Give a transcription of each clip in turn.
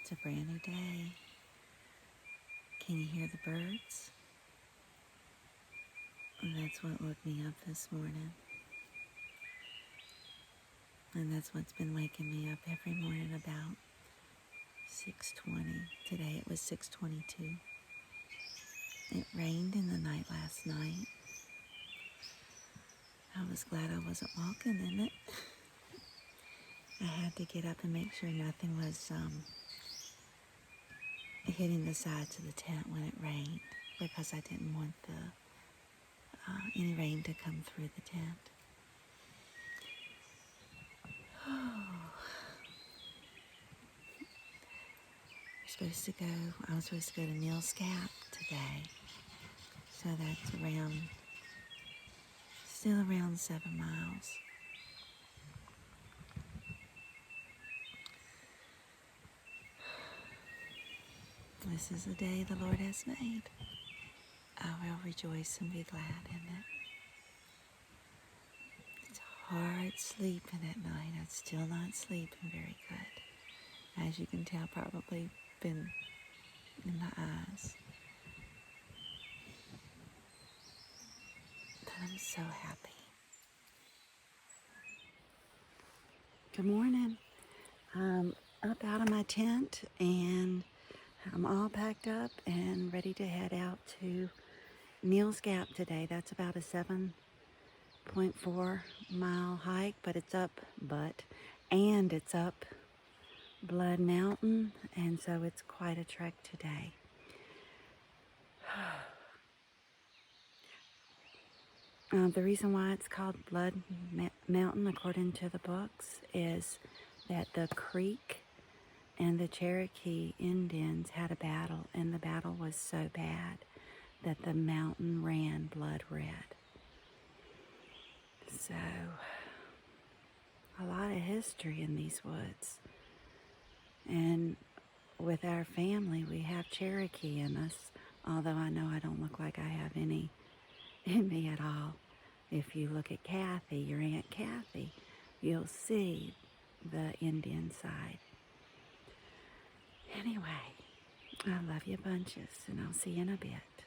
It's a brand new day. Can you hear the birds? And that's what woke me up this morning. And that's what's been waking me up every morning about 6:20. Today it was 6:22. It rained in the night last night. I was glad I wasn't walking in it. I had to get up and make sure nothing was hitting the sides of the tent when it rained, because I didn't want any rain to come through the tent. I was supposed to go to Neil's Gap today. So that's still around 7 miles. This is a day the Lord has made. I will rejoice and be glad in it. It's hard sleeping at night. I'm still not sleeping very good. As you can tell, probably been in the eyes. But I'm so happy. Good morning. I'm up out of my tent and I'm all packed up and ready to head out to Neil's Gap today. That's about a 7.4 mile hike, but it's up Blood Mountain, and so it's quite a trek today. The reason why it's called Blood Mountain, according to the books, is that the Creek and the Cherokee Indians had a battle, and the battle was so bad that the mountain ran blood red. So, a lot of history in these woods. And with our family, we have Cherokee in us, although I know I don't look like I have any in me at all. If you look at Kathy, your Aunt Kathy, you'll see the Indian side. Anyway, I love you bunches, and I'll see you in a bit.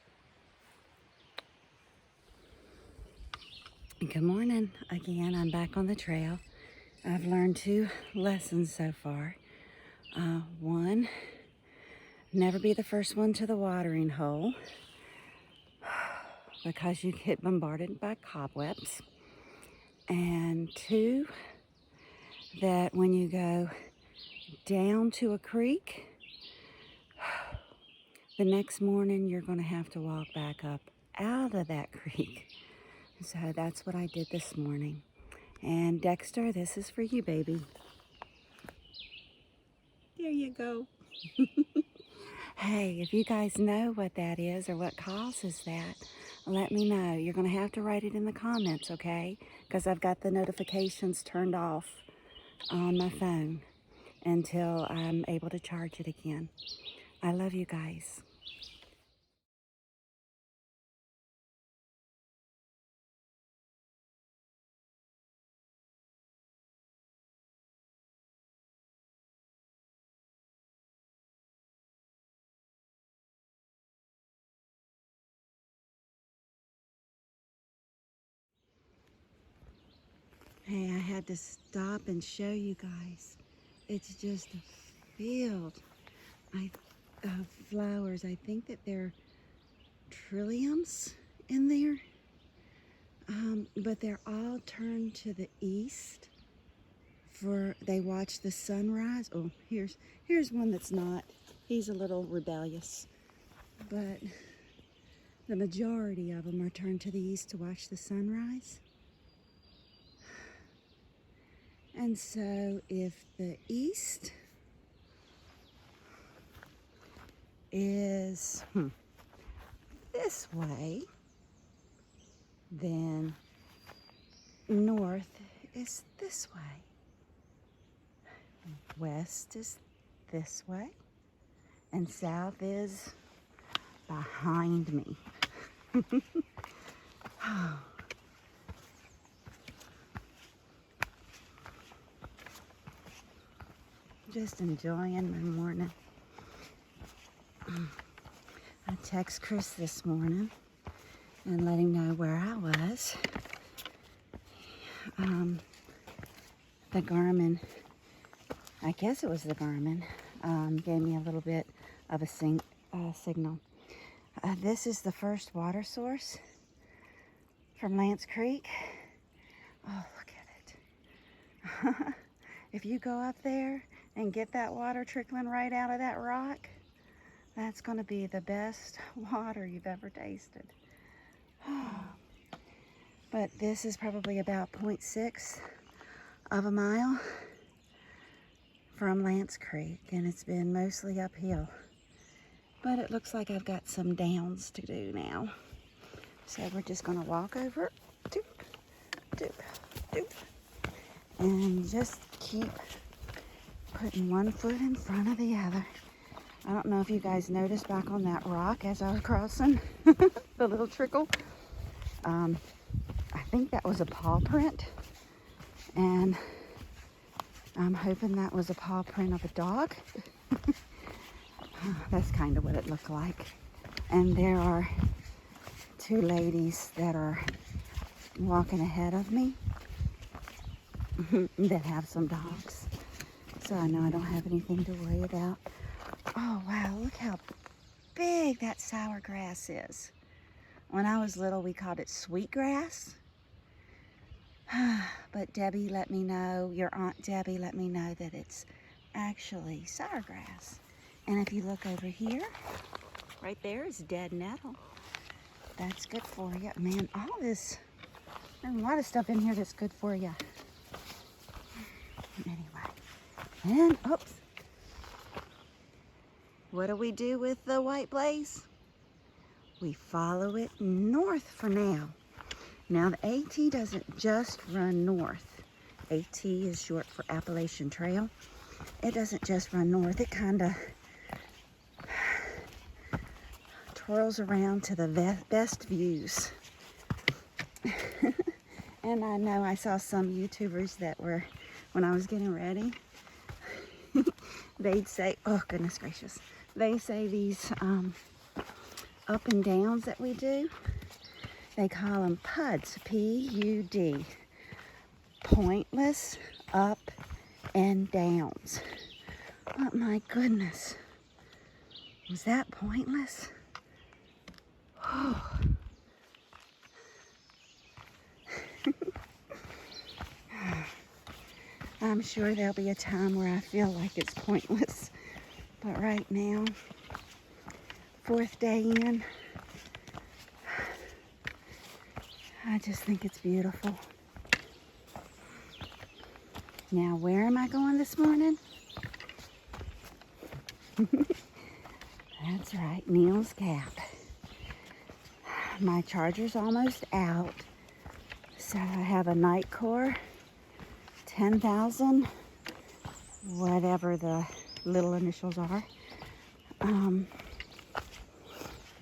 Good morning. Again, I'm back on the trail. I've learned 2 lessons so far. One, never be the first one to the watering hole, because you get bombarded by cobwebs. And 2, that when you go down to a creek, the next morning you're going to have to walk back up out of that creek. So that's what I did this morning. And Dexter, this is for you, baby. There you go. Hey, if you guys know what that is or what causes that, let me know. You're going to have to write it in the comments, okay? Because I've got the notifications turned off on my phone until I'm able to charge it again. I love you guys. Hey, I had to stop and show you guys. It's just a field of flowers. I think that they're trilliums in there. But they're all turned to the east they watch the sunrise. Oh, here's one that's not. He's a little rebellious. But the majority of them are turned to the east to watch the sunrise. And so if the east is this way, then north is this way. West is this way. And south is behind me. Just enjoying my morning. text Chris this morning and let him know where I was. The Garmin, I guess it was the Garmin, gave me a little bit of a signal. This is the first water source from Lance Creek. Oh, look at it. If you go up there and get that water trickling right out of that rock, that's going to be the best water you've ever tasted. But this is probably about 0.6 of a mile from Lance Creek, and it's been mostly uphill. But it looks like I've got some downs to do now. So we're just going to walk over, doop, doop, doop, and just keep putting one foot in front of the other. I don't know if you guys noticed back on that rock as I was crossing, the little trickle. I think that was a paw print, and I'm hoping that was a paw print of a dog. That's kind of what it looked like. And there are two ladies that are walking ahead of me that have some dogs. So I know I don't have anything to worry about. Oh, wow, look how big that sour grass is. When I was little, we called it sweet grass. But Debbie let me know, your Aunt Debbie let me know that it's actually sour grass. And if you look over here, right there is dead nettle. That's good for you. Man, all this, there's a lot of stuff in here that's good for you. Anyway, and oops. What do we do with the white blaze? We follow it north for now. Now the AT doesn't just run north. AT is short for Appalachian Trail. It doesn't just run north. It kind of twirls around to the best views. And I know I saw some YouTubers that were, when I was getting ready, they'd say, oh goodness gracious, they say these up and downs that we do, they call them PUDs, P-U-D, pointless up and downs. Oh my goodness, was that pointless? Oh. I'm sure there'll be a time where I feel like it's pointless, but right now, 4th day in, I just think it's beautiful. Now, where am I going this morning? That's right, Neil's Gap. My charger's almost out, so I have a Nightcore 10,000, whatever the little initials are,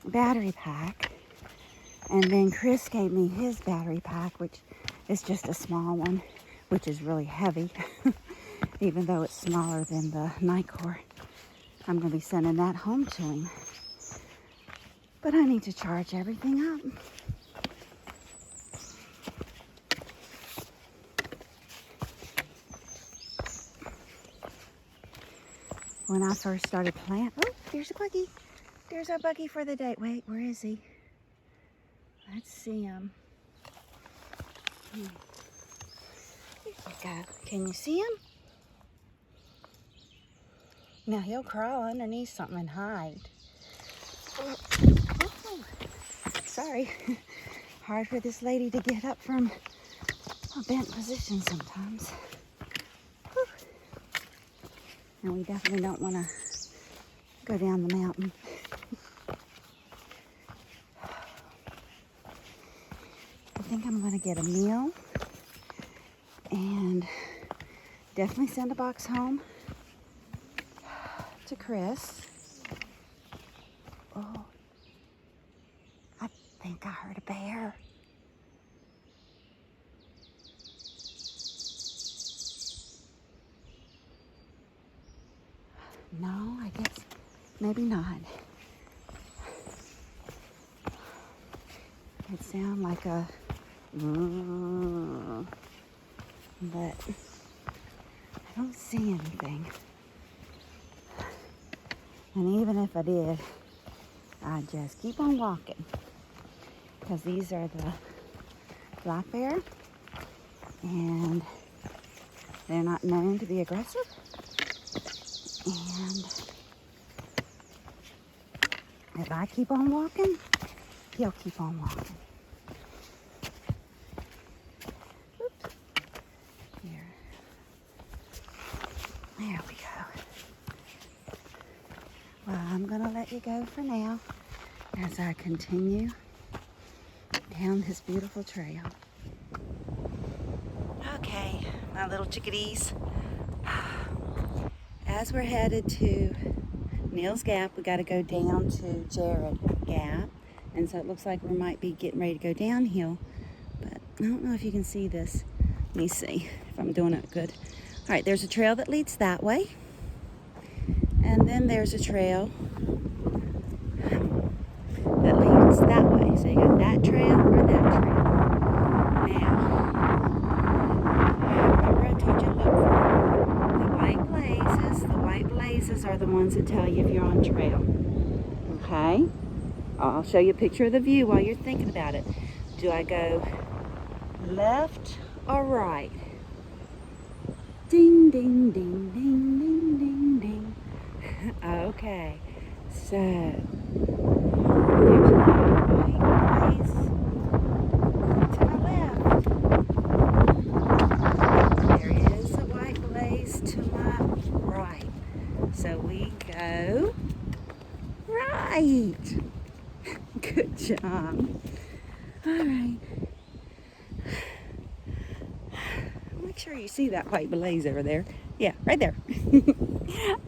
battery pack. And then Chris gave me his battery pack, which is just a small one, which is really heavy, even though it's smaller than the Nightcore. I'm going to be sending that home to him. But I need to charge everything up. When I first started planting, oh, there's a buggy. There's our buggy for the day. Wait, where is he? Let's see him. Here we go. Can you see him? Now he'll crawl underneath something and hide. Oh, sorry. Hard for this lady to get up from a bent position sometimes. Whew. And we definitely don't want to go down the mountain. I think I'm going to get a meal and definitely send a box home to Chris. Oh, I think I heard a bear. No, I guess maybe not. could sound like a, but I don't see anything. And even if I did, I'd just keep on walking, because these are the black bear, and they're not known to be aggressive. And if I keep on walking, he'll keep on walking. Oops. Here. There we go. Well, I'm going to let you go for now as I continue down this beautiful trail. Okay, my little chickadees. As we're headed to Neal's Gap, we got to go down to Jared Gap. And so it looks like we might be getting ready to go downhill. But I don't know if you can see this. Let me see if I'm doing it good. All right, there's a trail that leads that way. And then there's a trail that leads that way. So you got that trail or that trail. Now, remember I told you to look for the white blazes. The white blazes are the ones that tell you if you're on trail. Okay? I'll show you a picture of the view while you're thinking about it. Do I go left or right? Ding, ding, ding, ding, ding, ding, ding. Okay, so there's a white place to my left. There is a white blaze to my right. So we go right. Good job. All right. Make sure you see that white blaze over there. Yeah, right there.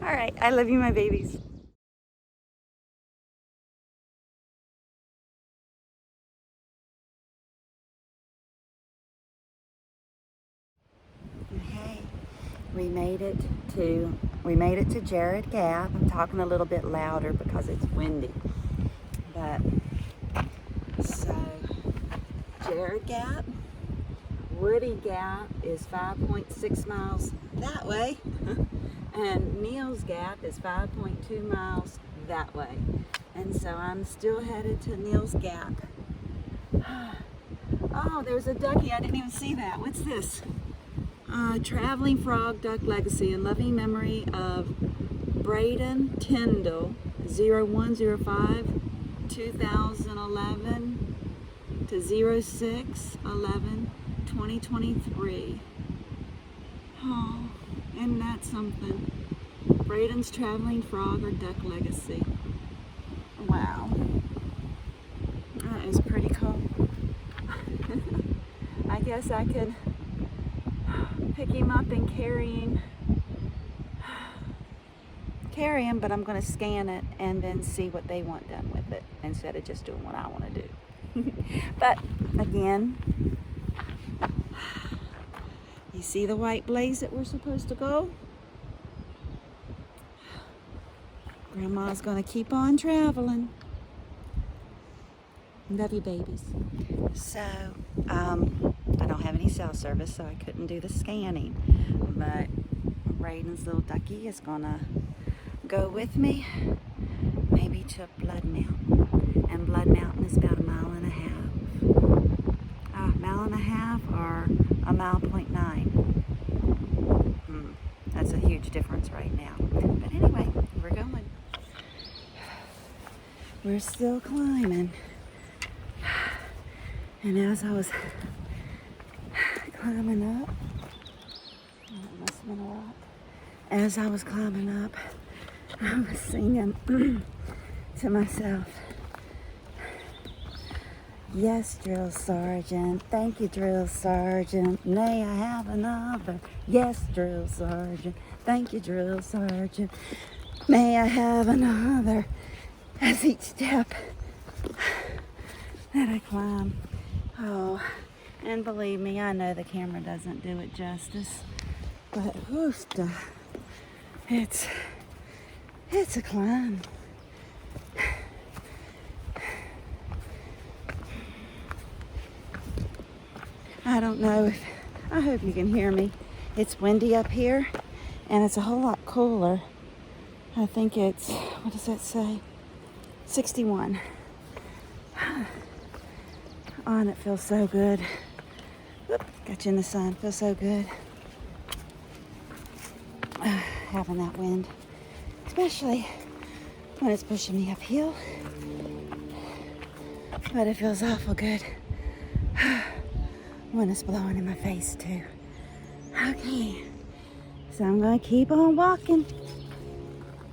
All right. I love you, my babies. Okay. We made it to Jared Gap. I'm talking a little bit louder because it's windy. But so Jared Gap, Woody Gap is 5.6 miles that way, and Neal's Gap is 5.2 miles that way. And so I'm still headed to Neal's Gap. Oh, there's a ducky. I didn't even see that. What's this? Traveling Frog Duck Legacy, in loving memory of Braden Tyndall, 0105 2011 to 06/11 2023. Oh, isn't that something? Braden's Traveling Frog or Duck Legacy. Wow. That is pretty cool. I guess I could pick him up and carry him, but I'm going to scan it and then see what they want done with it instead of just doing what I want to do. But again, you see the white blaze that we're supposed to go? Grandma's going to keep on traveling. Love you, babies. So, I don't have any cell service, so I couldn't do the scanning. But Braden's little ducky is going to go with me, maybe to Blood Mountain. And Blood Mountain is about 1.5 miles. A mile and a half or a 1.9 miles. That's a huge difference right now. But anyway, we're going. We're still climbing. And as I was climbing up, it must have been a rock. As I was climbing up, I was singing to myself. Yes, Drill Sergeant. Thank you, Drill Sergeant. May I have another? Yes, Drill Sergeant. Thank you, Drill Sergeant. May I have another? As each step that I climb. Oh, and believe me, I know the camera doesn't do it justice, but it's a climb. I don't know if, I hope you can hear me. It's windy up here and it's a whole lot cooler. I think it's, what does that say? 61. Oh, and it feels so good. Oop, got you in the sun. Feels so good. Having that wind, especially when it's pushing me uphill. But it feels awful good when it's blowing in my face too. Okay, so I'm gonna keep on walking.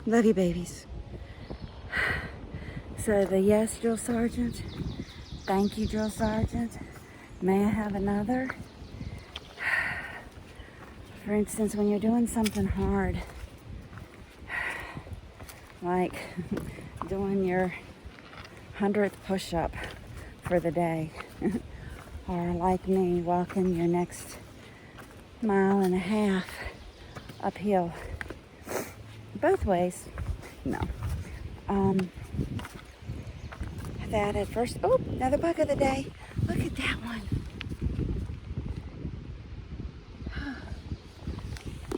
Love you, babies. So the yes, drill sergeant. Thank you, drill sergeant. May I have another? For instance, when you're doing something hard, like doing your 100th push-up for the day, or like me, walking your next 1.5 miles uphill. Both ways. No. That at first, oh, another bug of the day. Look at that one.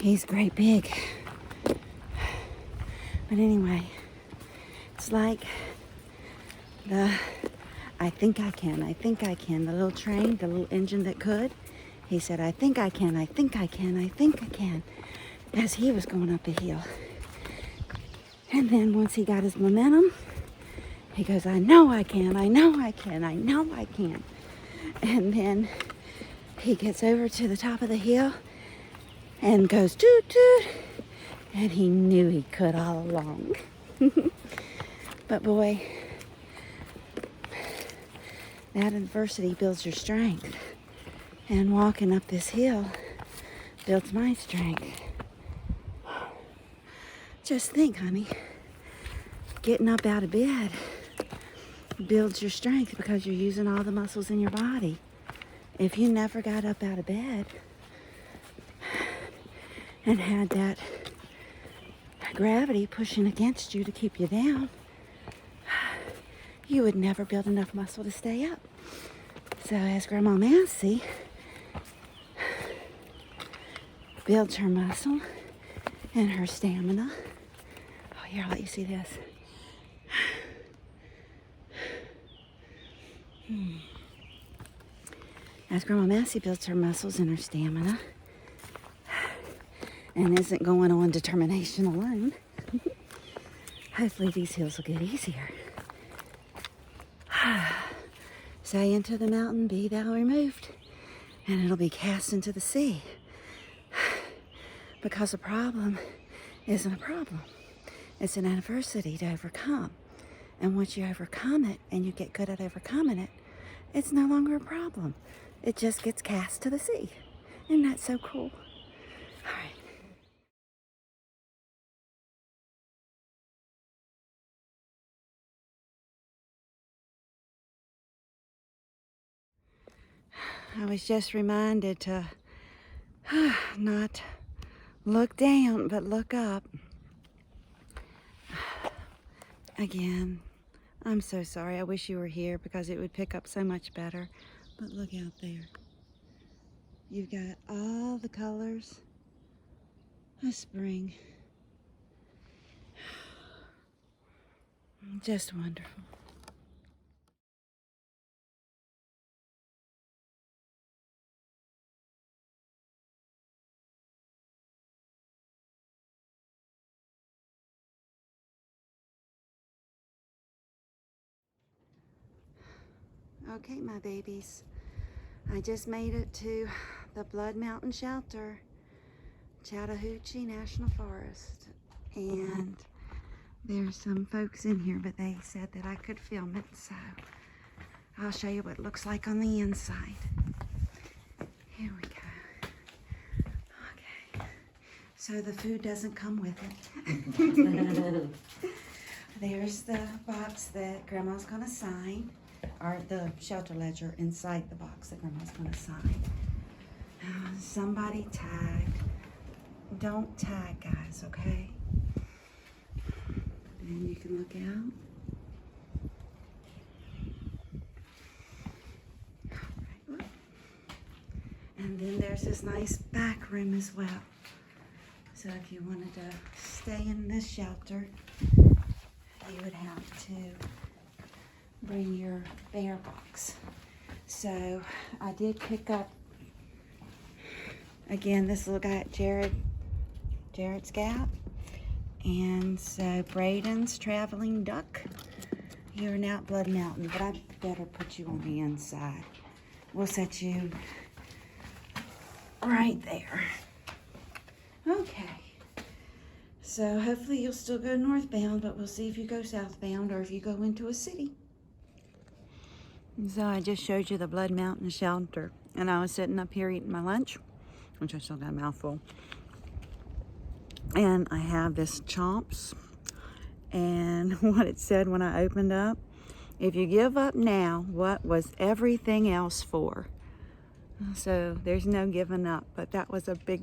He's great big. But anyway, it's like the I think I can, the little train, the little engine that could. He said, I think I can, as he was going up the hill. And then once he got his momentum, he goes, I know I can. And then he gets over to the top of the hill and goes, toot, toot. And he knew he could all along. But boy, that adversity builds your strength. And walking up this hill builds my strength. Just think, honey, getting up out of bed builds your strength because you're using all the muscles in your body. If you never got up out of bed and had that gravity pushing against you to keep you down, you would never build enough muscle to stay up. So as Grandma Massey builds her muscle and her stamina. Oh, here, I'll let you see this. As Grandma Massey builds her muscles and her stamina and isn't going on determination alone, hopefully these hills will get easier. Say into the mountain, be thou removed, and it'll be cast into the sea. Because a problem isn't a problem. It's an adversity to overcome. And once you overcome it and you get good at overcoming it, it's no longer a problem. It just gets cast to the sea. Isn't that so cool? All right. I was just reminded to not look down, but look up. Again, I'm so sorry. I wish you were here because it would pick up so much better. But look out there. You've got all the colors of spring. Just wonderful. Okay, my babies. I just made it to the Blood Mountain Shelter, Chattahoochee National Forest. And there's some folks in here, but they said that I could film it, so I'll show you what it looks like on the inside. Here we go. Okay. So the food doesn't come with it. There's the box that Grandma's gonna sign, or the shelter ledger inside the box that Grandma's gonna sign. Somebody tagged. Don't tag, guys, okay? And you can look out. And then there's this nice back room as well. So if you wanted to stay in this shelter, you would have to bring your bear box. So I did pick up, again, this little guy at Jared's Gap. And so Braden's Traveling Duck. You're now at Blood Mountain, but I better put you on the inside. We'll set you right there. Okay. So hopefully you'll still go northbound, but we'll see if you go southbound or if you go into a city. So I just showed you the Blood Mountain shelter, and I was sitting up here eating my lunch, which I still got a mouthful. And I have this Chomps, and what it said when I opened up, if you give up now, what was everything else for? So there's no giving up, but that was a big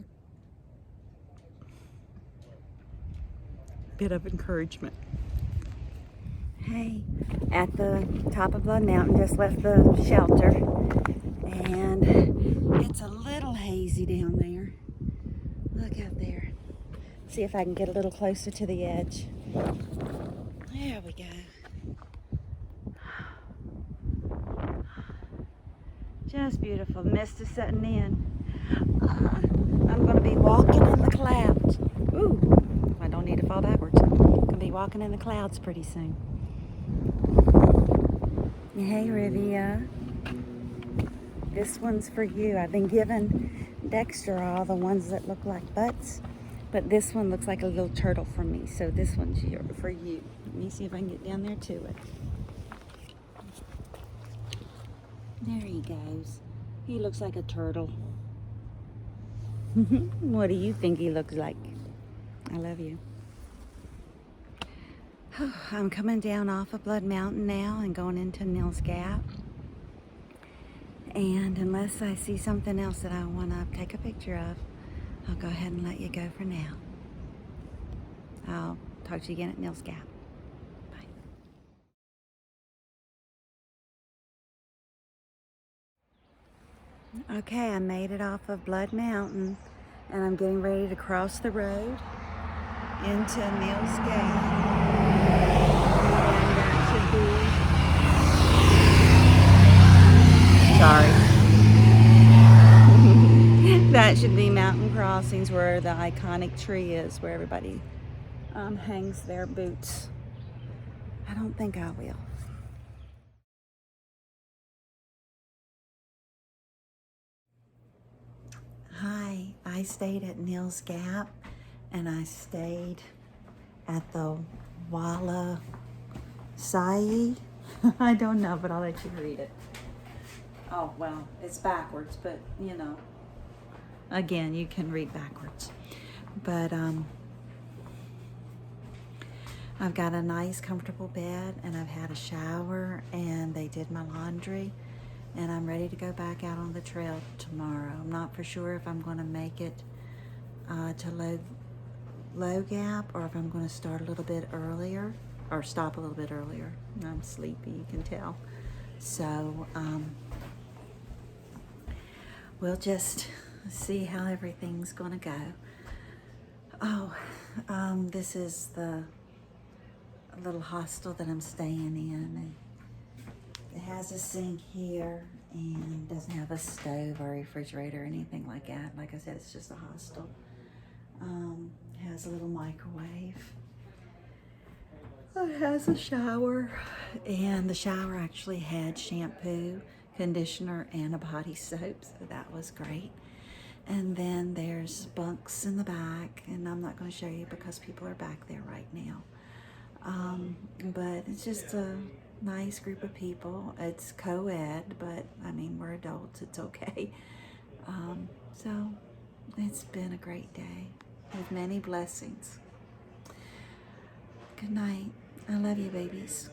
bit of encouragement. Hey, at the top of Blood Mountain, just left the shelter, and it's a little hazy down there. Look out there. See if I can get a little closer to the edge. There we go. Just beautiful. The mist is setting in. I'm going to be walking in the clouds. Ooh, I don't need to fall backwards. I'm going to be walking in the clouds pretty soon. Hey, Rivia. This one's for you. I've been giving Dexter all the ones that look like butts, but this one looks like a little turtle for me, so this one's for you. Let me see if I can get down there to it. There he goes. He looks like a turtle. What do you think he looks like? I love you. I'm coming down off of Blood Mountain now and going into Nils Gap. And unless I see something else that I want to take a picture of, I'll go ahead and let you go for now. I'll talk to you again at Nils Gap. Bye. Okay, I made it off of Blood Mountain, and I'm getting ready to cross the road into Nils Gap. And that should be... Sorry. That should be Mountain Crossings, where the iconic tree is, where everybody hangs their boots. I don't think I will. Hi, I stayed at Nils Gap, and I stayed at the Walla Sai. I don't know, but I'll let you read it. Oh, well, it's backwards, but you know, again, you can read backwards. But I've got a nice, comfortable bed, and I've had a shower, and they did my laundry, and I'm ready to go back out on the trail tomorrow. I'm not for sure if I'm going to make it to Low Gap, or if I'm going to start a little bit earlier, or stop a little bit earlier. I'm sleepy, you can tell. So we'll just see how everything's going to go. Oh, this is the little hostel that I'm staying in. It has a sink here and doesn't have a stove or refrigerator or anything like that. Like I said, it's just a hostel. It has a little microwave. It has a shower, and the shower actually had shampoo, conditioner, and a body soap, so that was great. And then there's bunks in the back, and I'm not going to show you because people are back there right now. But it's just a nice group of people. It's co-ed, but I mean, we're adults, it's okay. So it's been a great day with many blessings. Good night. I love you, babies.